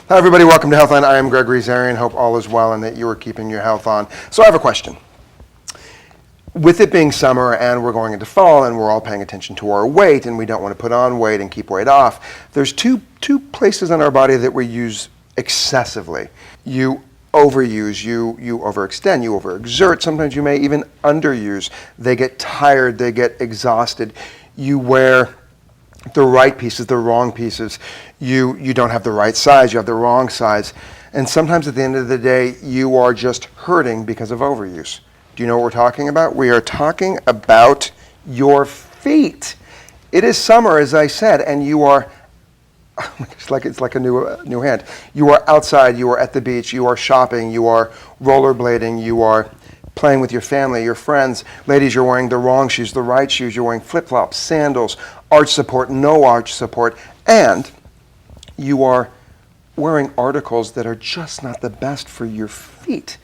Hi everybody, welcome to Healthline. I am Gregory Zarian. Hope all is well and that you are keeping your health on. So I have a question. With it being summer and we're going into fall and we're all paying attention to our weight and we don't want to put on weight and keep weight off, there's two places in our body that we use excessively. You overuse, you overextend, you overexert, sometimes you may even underuse. They get tired, they get exhausted. You wear the right pieces, the wrong pieces. You don't have the right size, you have the wrong size. And sometimes at the end of the day, you are just hurting because of overuse. Do you know what we're talking about? We are talking about your feet. It is summer, as I said, and you are, it's like a new hand. You are outside, you are at the beach, you are shopping, you are rollerblading, you are playing with your family, your friends. Ladies, you're wearing the wrong shoes, the right shoes. You're wearing flip-flops, sandals, arch support, no arch support, and you are wearing articles that are just not the best for your feet.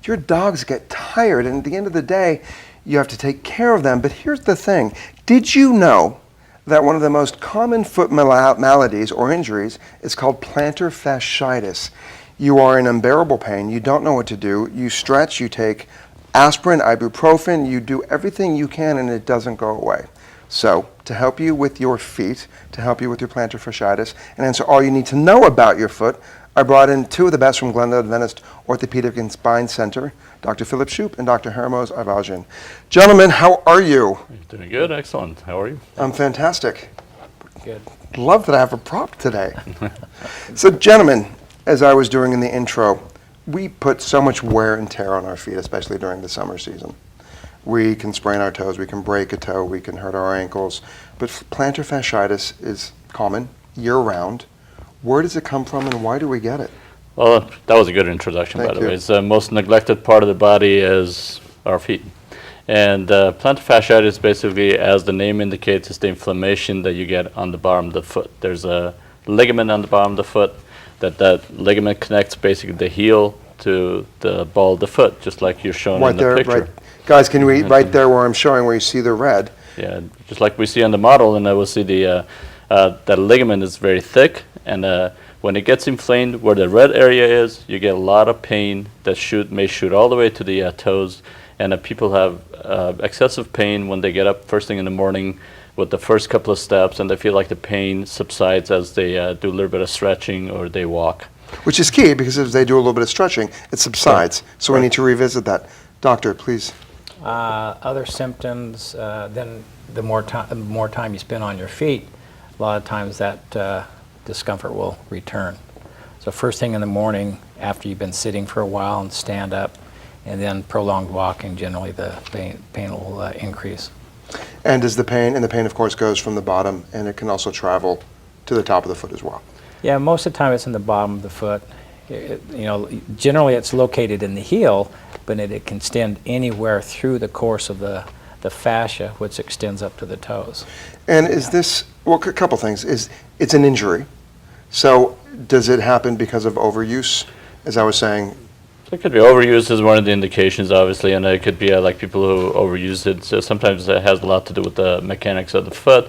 Your dogs get tired, and at the end of the day, you have to take care of them. But here's the thing. Did you know that one of the most common foot maladies or injuries is called plantar fasciitis? You are in unbearable pain, you don't know what to do, you stretch, you take aspirin, ibuprofen, you do everything you can and it doesn't go away. So, to help you with your feet, to help you with your plantar fasciitis, and answer all you need to know about your foot, I brought in two of the best from Glendale Adventist Orthopedic and Spine Center, Dr. Philip Shoup and Dr. Hermos Ivajian. Gentlemen, how are you? Doing good, excellent. How are you? I'm fantastic. Good. Love that I have a prop today. So, gentlemen, as I was doing in the intro, we put so much wear and tear on our feet, especially during the summer season. We can sprain our toes, we can break a toe, we can hurt our ankles, but plantar fasciitis is common year-round. Where does it come from and why do we get it? Well, that was a good introduction, by the way. It's the most neglected part of the body is our feet. And plantar fasciitis basically, as the name indicates, is the inflammation that you get on the bottom of the foot. There's a ligament on the bottom of the foot that ligament connects basically the heel to the ball of the foot, just like you're shown right in the there, picture. Right. Guys, can we, right there where I'm showing, where you see the red? Yeah, just like we see on the model, and I will see that ligament is very thick, and when it gets inflamed, where the red area is, you get a lot of pain that may shoot all the way to the toes, and people have excessive pain when they get up first thing in the morning with the first couple of steps, and they feel like the pain subsides as they do a little bit of stretching or they walk. Which is key, because if they do a little bit of stretching, it subsides. Right. So we need to revisit that. Doctor, please. Other symptoms, then the more time you spend on your feet, a lot of times that discomfort will return. So first thing in the morning, after you've been sitting for a while and stand up, and then prolonged walking, generally the pain will increase. And does the pain, and the pain of course goes from the bottom, and it can also travel to the top of the foot as well? Yeah, most of the time it's in the bottom of the foot. Generally it's located in the heel, but it can extend anywhere through the course of the fascia, which extends up to the toes. And is this, well, a couple things. It's an injury. So does it happen because of overuse? As I was saying, it could be overuse is one of the indications, obviously, and it could be like people who overuse it. So sometimes it has a lot to do with the mechanics of the foot.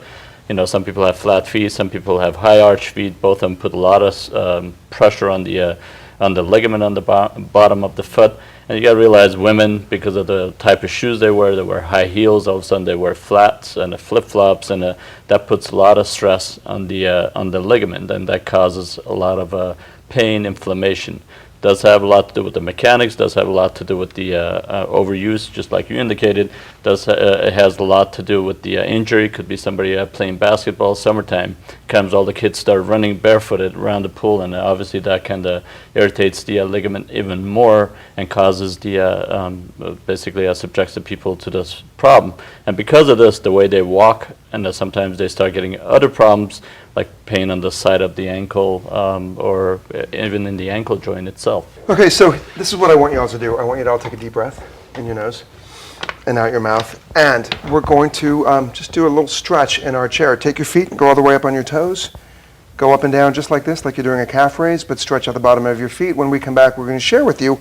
You know, some people have flat feet, some people have high arch feet. Both of them put a lot of pressure on the ligament on the bottom of the foot. And you got to realize women, because of the type of shoes they wear high heels. All of a sudden, they wear flats and flip-flops, and that puts a lot of stress on the ligament, and that causes a lot of pain, inflammation. Does have a lot to do with the mechanics, does have a lot to do with the overuse, just like you indicated. It has a lot to do with the injury. Could be somebody playing basketball, summertime. Comes all the kids start running barefooted around the pool, and obviously that kind of irritates the ligament even more and causes basically subjects the people to this problem. And because of this, the way they walk, and sometimes they start getting other problems like pain on the side of the ankle or even in the ankle joint itself. Okay, so this is what I want you all to do. I want you to all take a deep breath in your nose and out your mouth. And we're going to just do a little stretch in our chair. Take your feet and go all the way up on your toes. Go up and down just like this, like you're doing a calf raise, but stretch out the bottom of your feet. When we come back, we're going to share with you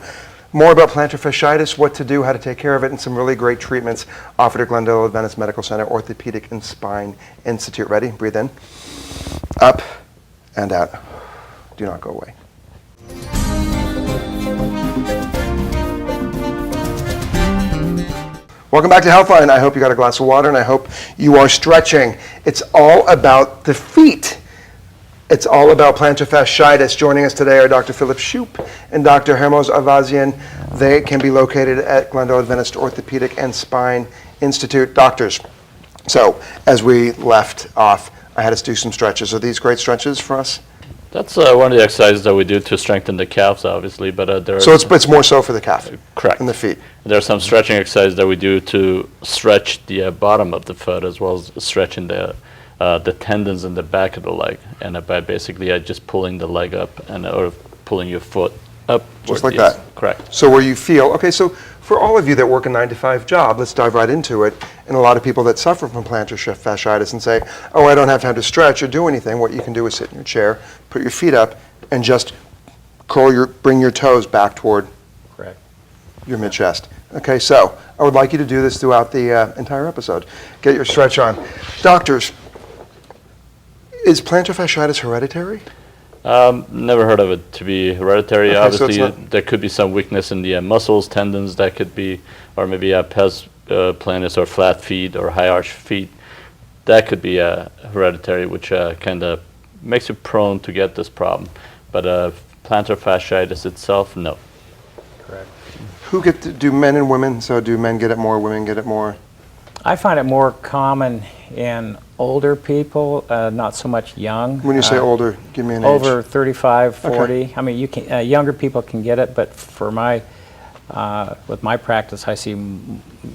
more about plantar fasciitis, what to do, how to take care of it, and some really great treatments offered at Glendale Adventist Medical Center Orthopedic and Spine Institute. Ready? Breathe in. Up and out. do not go away. Welcome back to Healthline. I hope you got a glass of water and I hope you are stretching. It's all about the feet. It's all about plantar fasciitis. Joining us today are Dr. Philip Shoup and Dr. Hermos Avazian. They can be located at Glendale Adventist Orthopedic and Spine Institute. Doctors, so as we left off, I had us do some stretches. Are these great stretches for us? That's one of the exercises that we do to strengthen the calves, obviously, but there So are, it's more so for the calf correct. and the feet. There are some stretching exercises that we do to stretch the bottom of the foot, as well as stretching the tendons in the back of the leg, and by basically just pulling the leg up and or pulling your foot up. Just like that? Correct. So where you feel, okay, so for all of you that work a 9-to-5 job, let's dive right into it. And a lot of people that suffer from plantar fasciitis and say, oh, I don't have time to stretch or do anything. What you can do is sit in your chair, put your feet up, and just bring your toes back toward Correct. your mid-chest. Okay, so I would like you to do this throughout the entire episode. Get your stretch on. Doctors, is plantar fasciitis hereditary? Never heard of it to be hereditary. Okay, so Obviously, it's not- there could be some weakness in the muscles, tendons. That could be, or maybe a pes planus or flat feet or high arch feet. That could be hereditary, which kind of makes you prone to get this problem. But plantar fasciitis itself, no. Correct. Do men and women, so do men get it more, women get it more? I find it more common in older people, not so much young. When you say older, give me an age. Over 35, 40. Okay. I mean, you can younger people can get it, but for with my practice, I see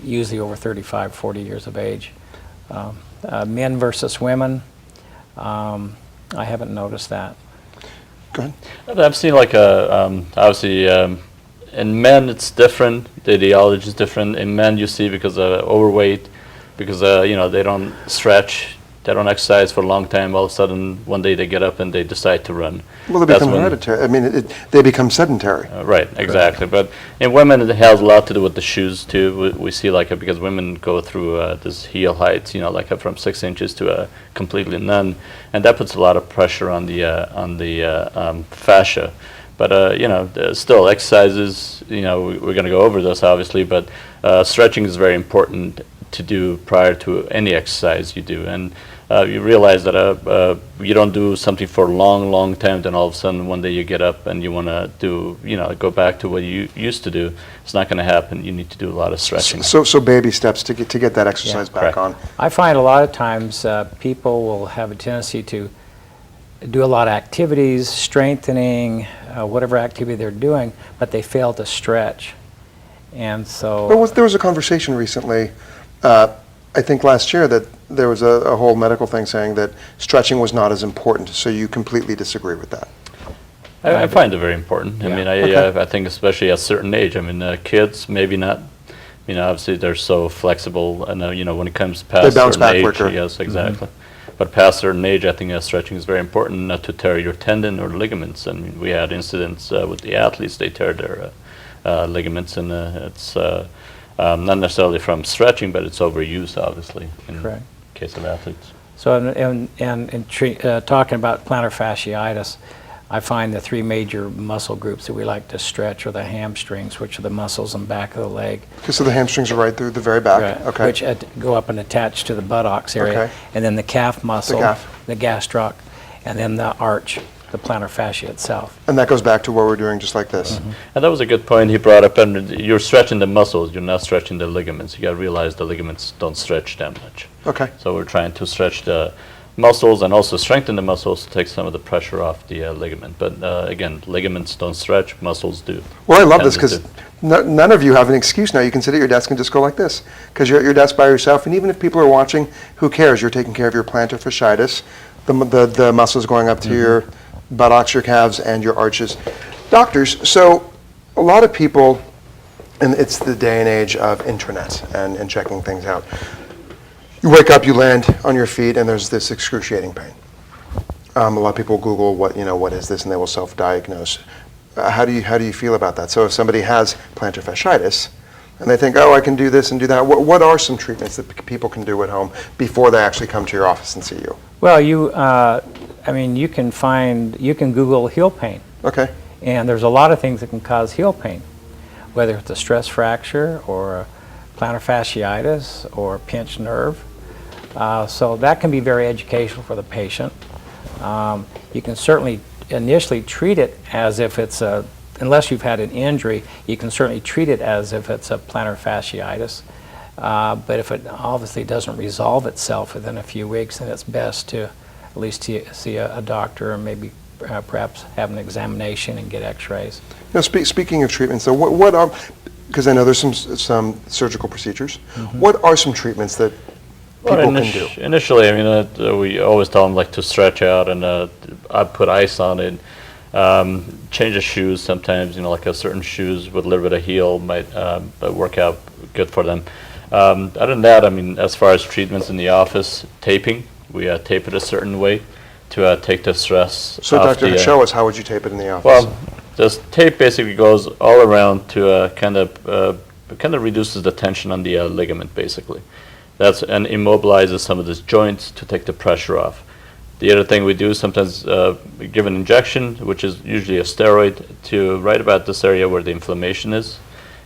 usually over 35, 40 years of age. Men versus women, I haven't noticed that. Go ahead. I've seen obviously in men it's different. The etiology is different. In men you see because of overweight, because they don't stretch, they don't exercise for a long time. All of a sudden one day they get up and they decide to run. Well, they That's become when- hereditary. I mean, they become sedentary. Right, exactly. But in women, it has a lot to do with the shoes too. We see because women go through this heel heights, from 6 inches to completely none, and that puts a lot of pressure on the fascia. But still exercises. We're going to go over this obviously, but stretching is very important to do prior to any exercise you do, and you realize that you don't do something for a long time, then all of a sudden one day you get up and you want to do, go back to what you used to do. It's not going to happen. You need to do a lot of stretching. So baby steps to get that exercise back correct. on. I find a lot of times people will have a tendency to do a lot of activities, strengthening, whatever activity they're doing, but they fail to stretch. And so... There was a conversation recently, I think last year, that there was a whole medical thing saying that stretching was not as important, so you completely disagree with that. I find it very important. Yeah. I mean, Okay. I think especially at a certain age. I mean, kids maybe not. Obviously they're so flexible, and when it comes past They bounce certain back age, quicker. yes, exactly. But past a certain age, I think stretching is very important, not to tear your tendon or ligaments. I mean, we had incidents with the athletes; they tear their ligaments, and it's not necessarily from stretching, but it's overuse, obviously, in Correct. case of athletes. So talking about plantar fasciitis, I find the three major muscle groups that we like to stretch are the hamstrings, which are the muscles in the back of the leg, Okay, so the hamstrings are right through the very back. right, Okay. which go up and attach to the buttocks area, Okay. and then the calf muscle, calf. the gastroc, and then the arch, the plantar fascia itself. And that goes back to what we're doing just like this. And that was a good point he brought up. And you're stretching the muscles, you're not stretching the ligaments. You got to realize the ligaments don't stretch that much. Okay. So we're trying to stretch the muscles and also strengthen the muscles to take some of the pressure off the ligament. But again, ligaments don't stretch, muscles do. Well, I love this Tendons because do. none of you have an excuse now. You can sit at your desk and just go like this because you're at your desk by yourself. And even if people are watching, who cares? You're taking care of your plantar fasciitis, the muscles going up to your buttocks, your calves, and your arches. Doctors, so a lot of people, and it's the day and age of intranet and checking things out. You wake up, you land on your feet, and there's this excruciating pain. A lot of people Google what is this, and they will self-diagnose. How do you feel about that? So if somebody has plantar fasciitis, and they think, oh, I can do this and do that, what are some treatments that people can do at home before they actually come to your office and see you? Well, I mean, you can Google heel pain, Okay. and there's a lot of things that can cause heel pain, whether it's a stress fracture or a plantar fasciitis or a pinched nerve. So that can be very educational for the patient. You can certainly initially treat it as if it's unless you've had an injury, you can certainly treat it as if it's a plantar fasciitis. But if it obviously doesn't resolve itself within a few weeks, then it's best to at least see a doctor and maybe perhaps have an examination and get x-rays. Now, speaking of treatments, so what are, because I know there's some surgical procedures, what are some treatments that people can do? Initially, I mean, we always tell them like to stretch out and I put ice on it. Change the shoes sometimes, you know, like a certain shoes with a little bit of heel might work out good for them. Other than that, I mean, as far as treatments in the office, taping, we tape it a certain way to take the stress So, off Doctor, show us, how would you tape it in the office? Well, this tape basically goes all around to kind of reduces the tension on the ligament, basically. And immobilizes some of these joints to take the pressure off. The other thing we do sometimes give an injection, which is usually a steroid, to right about this area where the inflammation is.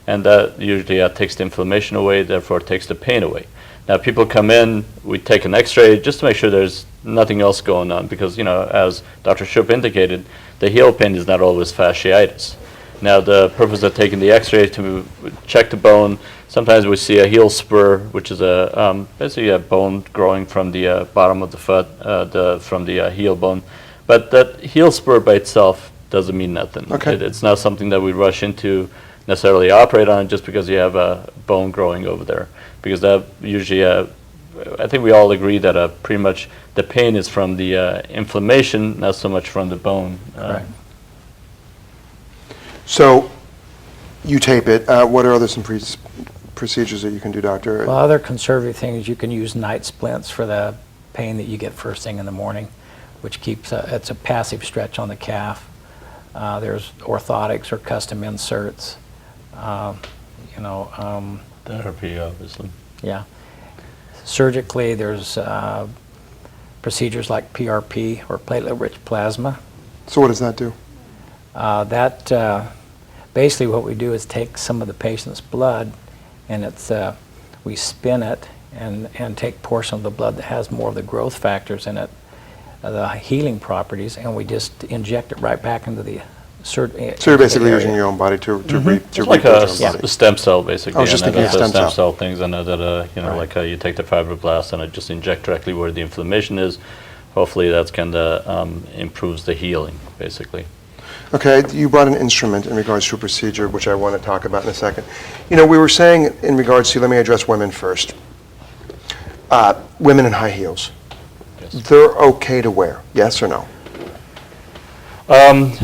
And that usually takes the inflammation away, therefore takes the pain away. Now people come in, we take an x-ray just to make sure there's nothing else going on because, you know, as Dr. Shoup indicated, the heel pain is not always fasciitis. Now the purpose of taking the x-ray to check the bone, sometimes we see a heel spur, which is basically a bone growing from the bottom of the foot, from the heel bone. But that heel spur by itself doesn't mean nothing. Okay. It's not something that we rush into necessarily operate on just because you have a bone growing over there. Because that usually, I think we all agree that pretty much the pain is from the inflammation, not so much from the bone. Right. So, you tape it. What are some procedures that you can do, Doctor? Well, other conservative things, you can use night splints for the pain that you get first thing in the morning, which keeps it's a passive stretch on the calf. There's orthotics or custom inserts. Therapy, obviously. Yeah. Surgically, there's procedures like PRP or platelet-rich plasma. So what does that do? Basically what we do is take some of the patient's blood and we spin it and take portion of the blood that has more of the growth factors in it, the healing properties, and we just inject it right back into the So you're basically using your own body to It's like a body. stem cell, basically. I was just and thinking that's stem the cell. things, and that Right. you take the fibroblast and it just inject directly where the inflammation is. Hopefully, that's kind of improves the healing, basically. Okay, you brought an instrument in regards to a procedure, which I want to talk about in a second. You know, we were saying in regards to, let me address women first. Women in high heels. Yes. They're okay to wear, yes or no?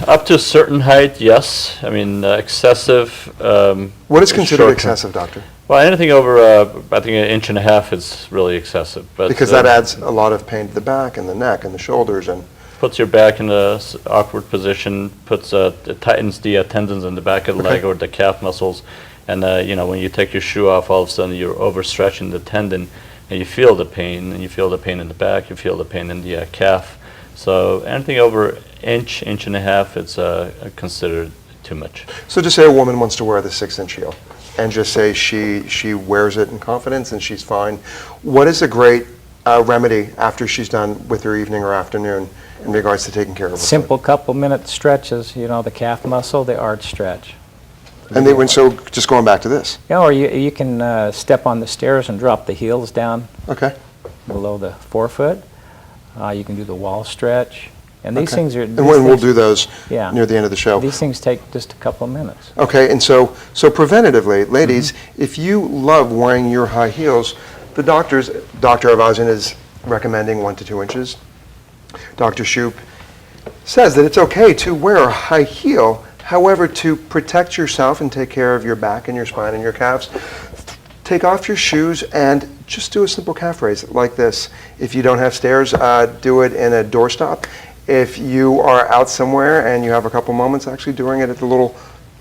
Up to a certain height, yes. I mean, excessive. What is considered short- excessive, Doctor? Well, anything over, I think, 1.5 inch is really excessive. But, Because that adds a lot of pain to the back and the neck and the shoulders and... puts your back in a awkward position, it tightens the tendons in the back of the leg or the calf muscles, and when you take your shoe off, all of a sudden you're overstretching the tendon, and you feel the pain, and you feel the pain in the back, you feel the pain in the calf. So anything over inch and a half, it's considered too much. So just say a woman wants to wear the 6-inch heel, and just say she wears it in confidence and she's fine. What is a great remedy after she's done with her evening or afternoon in regards to taking care of her foot? Simple couple minute stretches, the calf muscle, the arch stretch. And so just going back to this. Yeah, or you can step on the stairs and drop the heels down Okay. below the forefoot. You can do the wall stretch. And these Okay. things are... And we'll do those Yeah. near the end of the show. These things take just a couple of minutes. Okay, and so preventatively, ladies, if you love wearing your high heels, Dr. Avazian is recommending 1 to 2 inches. Dr. Shoup says that it's okay to wear a high heel. However, to protect yourself and take care of your back and your spine and your calves, take off your shoes and just do a simple calf raise like this. If you don't have stairs, do it in a doorstop. If you are out somewhere and you have a couple moments, actually doing it at the little,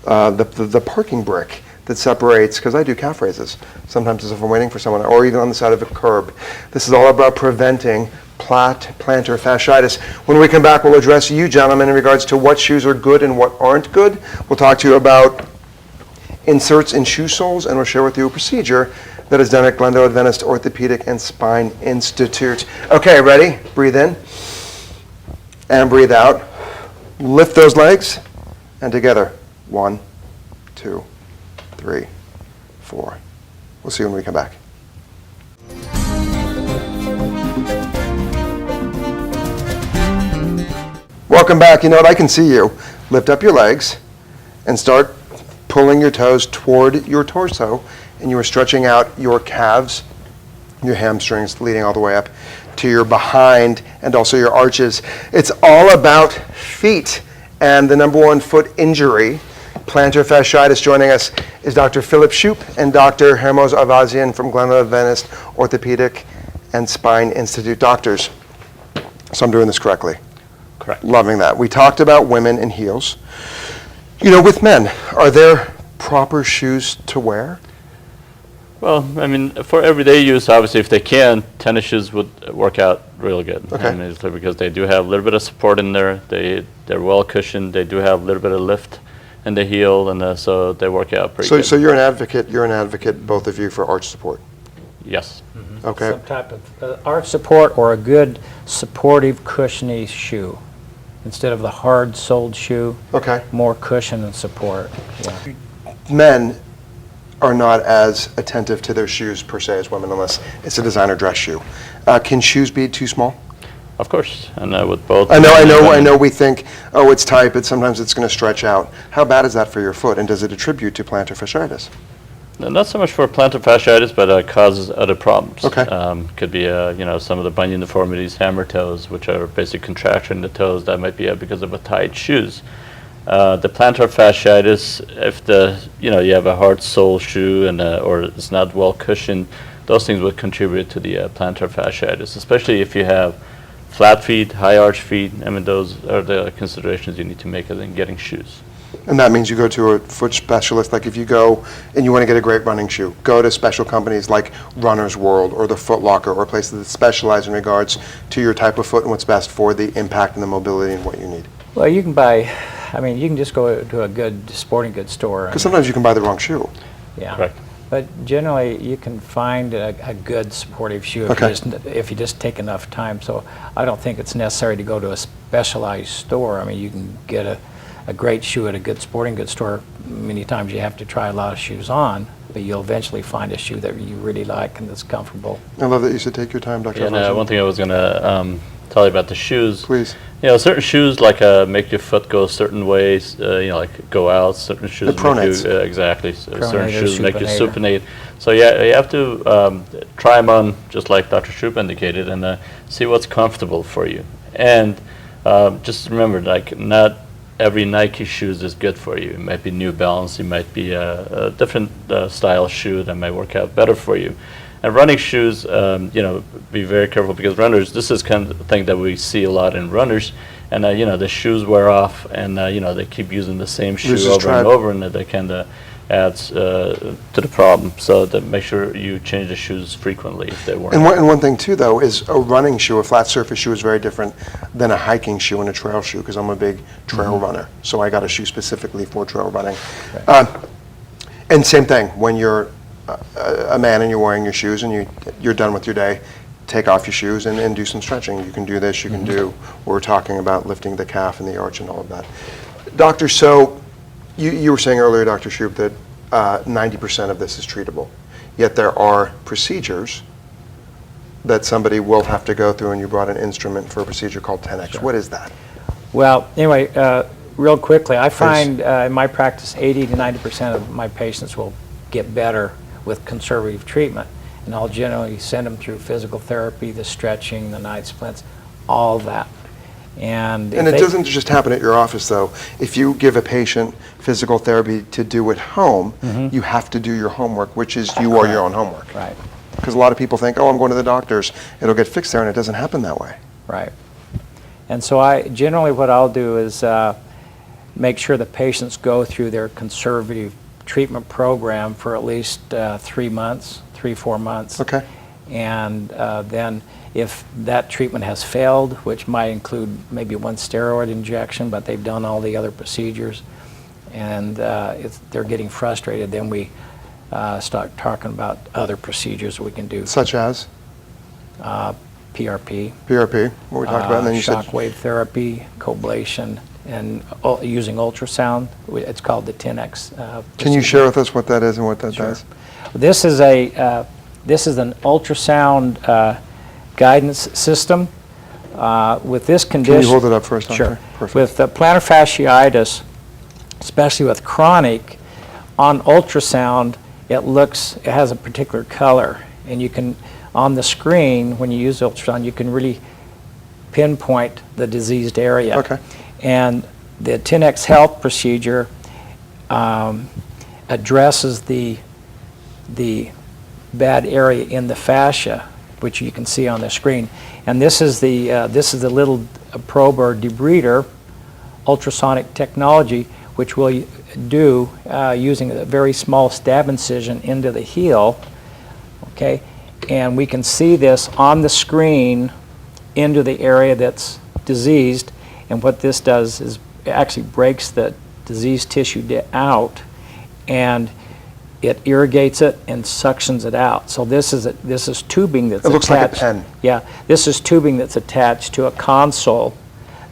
the parking brick that separates, because I do calf raises sometimes as if I'm waiting for someone, or even on the side of a curb. This is all about preventing plantar fasciitis. When we come back, we'll address you gentlemen in regards to what shoes are good and what aren't good. We'll talk to you about inserts in shoe soles, and we'll share with you a procedure that is done at Glendale Adventist Orthopedic and Spine Institute. Okay, ready? Breathe in and breathe out. Lift those legs, and together. 1, 2, 3, 4. We'll see you when we come back. Welcome back. You know what? I can see you. Lift up your legs and start pulling your toes toward your torso, and you are stretching out your calves, your hamstrings, leading all the way up to your behind and also your arches. It's all about feet and the number one foot injury, plantar fasciitis. Joining us is Dr. Philip Shoup and Dr. Hermos Avazian from Glendale Adventist Orthopedic and Spine Institute. Doctors, so I'm doing this correctly. Correct. Loving that. We talked about women in heels. You know, with men, are there proper shoes to wear? Well, I mean, for everyday use, obviously, if they can, tennis shoes would work out really good. Okay. I mean, it's because they do have a little bit of support in there. They're well cushioned. They do have a little bit of lift in the heel, and so they work out pretty good. So you're an advocate, both of you, for arch support. Yes. Okay. Some type of arch support or a good supportive cushiony shoe. Instead of the hard-soled shoe, Okay. more cushion and support. Yeah. Men are not as attentive to their shoes per se as women, unless it's a designer dress shoe. Can shoes be too small? Of course, and with both. I know. We think, oh, it's tight, but sometimes it's going to stretch out. How bad is that for your foot, and does it attribute to plantar fasciitis? Not so much for plantar fasciitis, but causes other problems. Okay. Could be, some of the bunion deformities, hammer toes, which are basic contraction in the toes. That might be because of a tight shoes. The plantar fasciitis, if you have a hard sole shoe and or it's not well cushioned, those things would contribute to the plantar fasciitis, especially if you have flat feet, high arch feet. I mean, those are the considerations you need to make in getting shoes. And that means you go to a foot specialist. Like if you go and you want to get a great running shoe, go to special companies like Runner's World or the Foot Locker, or places that specialize in regards to your type of foot and what's best for the impact and the mobility and what you need. Well, you can just go to a good sporting goods store. Because sometimes you can buy the wrong shoe. Yeah. Correct. But generally, you can find a good supportive shoe if you just take enough time. So I don't think it's necessary to go to a specialized store. I mean, you can get a great shoe at a good sporting goods store. Many times you have to try a lot of shoes on, but you'll eventually find a shoe that you really like and that's comfortable. I love that you said take your time, Dr. And Avazian. one thing I was going to tell you about the shoes. Please. Certain shoes make your foot go certain ways, like go out. Certain shoes The make you, pronates. Exactly. Certain Pronator, shoes make you supinator. supinate. So yeah, you have to try them on, just like Dr. Shoup indicated, and see what's comfortable for you. And just remember, like, not every Nike shoes is good for you. It might be New Balance. It might be a different style shoe that might work out better for you. And running shoes, be very careful, because runners, this is kind of the thing that we see a lot in runners, and the shoes wear off, and they keep using the same shoe Loses over tread. and over, and that kind of adds to the problem. So make sure you change the shoes frequently if they weren't. And one thing too, though, is a running shoe, a flat surface shoe, is very different than a hiking shoe and a trail shoe, because I'm a big trail runner. So I got a shoe specifically for trail running. And same thing, when you're a man and you're wearing your shoes and you're done with your day, take off your shoes and do some stretching. You can do this, you can do what we're talking about, lifting the calf and the arch and all of that. Doctor, so you were saying earlier, Dr. Shoup, that 90% of this is treatable, yet there are procedures that somebody will have to go through, and you brought an instrument for a procedure called 10X. Sure. What is that? Well, anyway, real quickly, I find in my practice 80 to 90% of my patients will get better with conservative treatment, and I'll generally send them through physical therapy, the stretching, the night splints, all that. And it doesn't just happen at your office, though. If you give a patient physical therapy to do at home, you have to do your homework, which is you are your own homework. Right. Because a lot of people think, oh, I'm going to the doctor's, it'll get fixed there, and it doesn't happen that way. Right. And so generally what I'll do is make sure the patients go through their conservative treatment program for at least 3 months, 3-4 months. Okay. And then If that treatment has failed, which might include maybe one steroid injection, but they've done all the other procedures, and they're getting frustrated, then we start talking about other procedures we can do. Such as? PRP. PRP, what we talked about, and then you said... Shockwave therapy, coblation, and using ultrasound. It's called the 10X. Can you share with us what that is and what that does? This is an ultrasound guidance system. With this condition... Can you hold it up for us, Doctor? Sure. Perfect. With plantar fasciitis, especially with chronic, on ultrasound, it has a particular color, and you can, on the screen, when you use ultrasound, you can really pinpoint the diseased area. Okay. And the 10X Health procedure addresses the bad area in the fascia, which you can see on the screen. And this is the little probe or debrider, ultrasonic technology, which will do using a very small stab incision into the heel. Okay, and we can see this on the screen into the area that's diseased. And what this does is it actually breaks the diseased tissue out, and it irrigates it and suctions it out. So this is tubing that's attached. It looks like a pen. Yeah, this is tubing that's attached to a console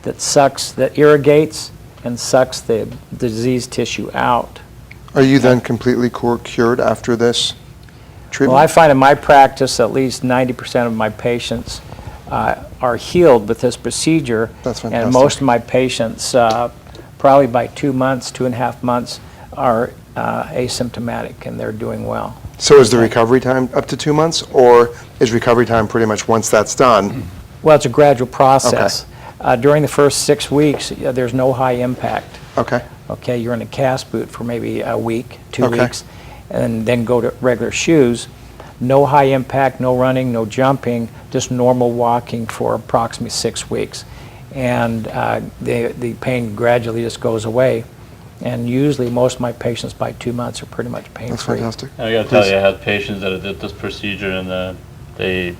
that irrigates and sucks the diseased tissue out. Are you then completely cured after this treatment? Well, I find in my practice at least 90% of my patients are healed with this procedure. That's fantastic. And most of my patients, probably by 2 months, 2.5 months, are asymptomatic and they're doing well. So is the recovery time up to 2 months, or is recovery time pretty much once that's done? Well, it's a gradual process. During the first 6 weeks, there's no high impact. Okay. Okay, you're in a cast boot for maybe a week, 2 Okay. weeks, and then go to regular shoes. No high impact, no running, no jumping, just normal walking for approximately 6 weeks. And the pain gradually just goes away. And usually most of my patients by 2 months are pretty much pain-free. That's fantastic. I gotta tell you, I had patients that did this procedure and they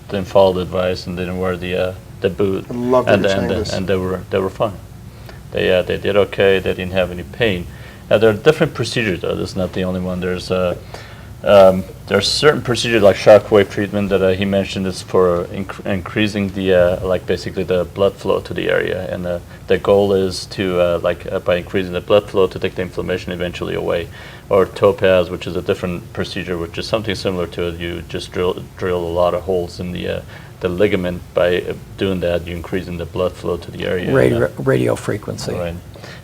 didn't follow the advice and didn't wear the boot. I love that you're saying this. And they were fine. They did okay. They didn't have any pain. There are different procedures though. This is not the only one. There's certain procedures like shockwave treatment that he mentioned is for increasing the basically the blood flow to the area, and the goal is to by increasing the blood flow to take the inflammation eventually away. Or topaz, which is a different procedure, which is something similar to it. You just drill a lot of holes in the ligament. By doing that, you're increasing the blood flow to the area. Radio frequency. Right.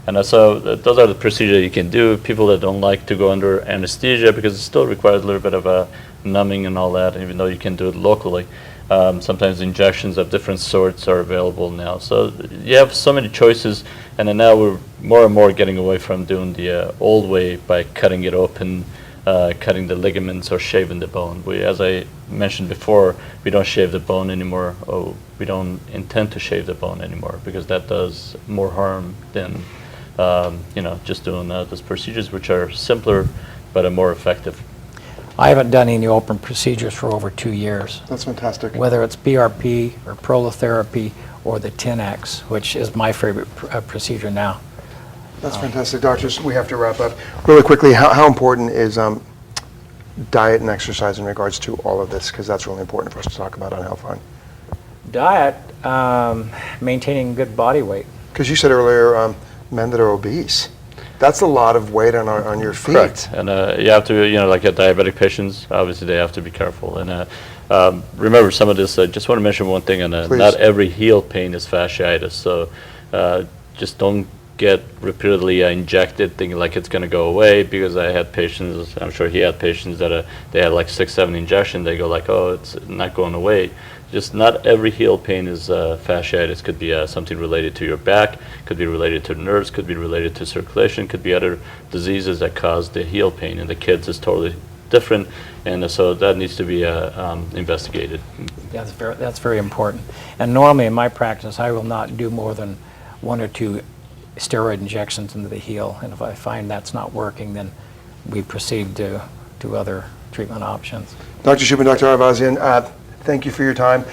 And so those are the procedures you can do. People that don't like to go under anesthesia, because it still requires a little bit of a numbing and all that, even though you can do it locally. Sometimes injections of different sorts are available now. So you have so many choices, and then now we're more and more getting away from doing the old way by cutting it open, cutting the ligaments or shaving the bone. As I mentioned before, we don't shave the bone anymore. We don't intend to shave the bone anymore, because that does more harm than just doing those procedures, which are simpler but are more effective. I haven't done any open procedures for over 2 years. That's fantastic. Whether it's PRP or prolotherapy or the 10X, which is my favorite procedure now. That's fantastic. Doctors, we have to wrap up. Really quickly, how important is diet and exercise in regards to all of this? Because that's really important for us to talk about on Healthline. Diet, maintaining good body weight. Because you said earlier, men that are obese, that's a lot of weight on your feet. Correct. And you have to, like diabetic patients, obviously they have to be careful. And remember some of this, I just want to mention one thing, and not every heel pain is fasciitis. So just don't get repeatedly injected thinking like it's going to go away, because I had patients, I'm sure he had patients that they had like 6, 7 injections, they go like, oh, it's not going away. Just not every heel pain is fasciitis. Could be something related to your back, could be related to nerves, could be related to circulation, could be other diseases that cause the heel pain. And the kids is totally different, and so that needs to be investigated. Yeah, that's very important. And normally in my practice, I will not do more than 1 or 2 steroid injections into the heel. And if I find that's not working, then we proceed to other treatment options. Dr. Shubin, Dr. Arvazian, Thank you for your time.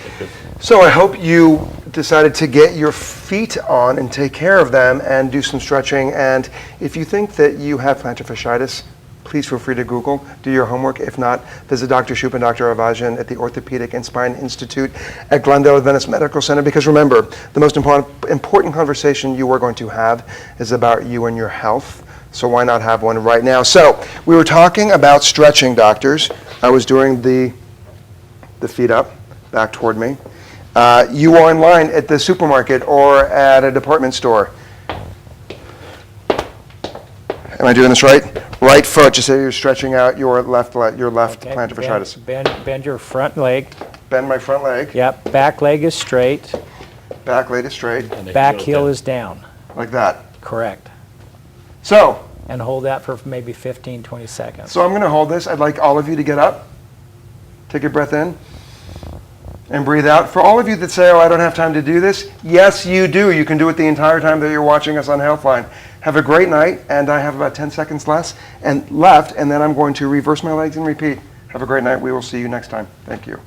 So I hope you decided to get your feet on and take care of them and do some stretching. And if you think that you have plantar fasciitis, please feel free to Google, do your homework. If not, visit Dr. Shoup and Dr. Avajan at the Orthopedic and Spine Institute at Glendale Adventist Medical Center. Because remember, the most important conversation you are going to have is about you and your health. So why not have one right now? So we were talking about stretching, doctors. I was doing the feet up, back toward me. You are in line at the supermarket or at a department store. Am I doing this right? Right foot, just say you're stretching out your left plantar fasciitis. Bend your front leg. Bend my front leg. Yep, back leg is straight. Back leg is straight. And the Back heel down. is down. Like that. Correct. So And hold that for maybe 15, 20 seconds. I'm going to hold this. I'd like all of you to get up. Take a breath in and breathe out. For all of you that say, oh, I don't have time to do this, yes, you do. You can do it the entire time that you're watching us on Healthline. Have a great night, and I have about 10 seconds left, and then I'm going to reverse my legs and repeat. Have a great night. We will see you next time. Thank you.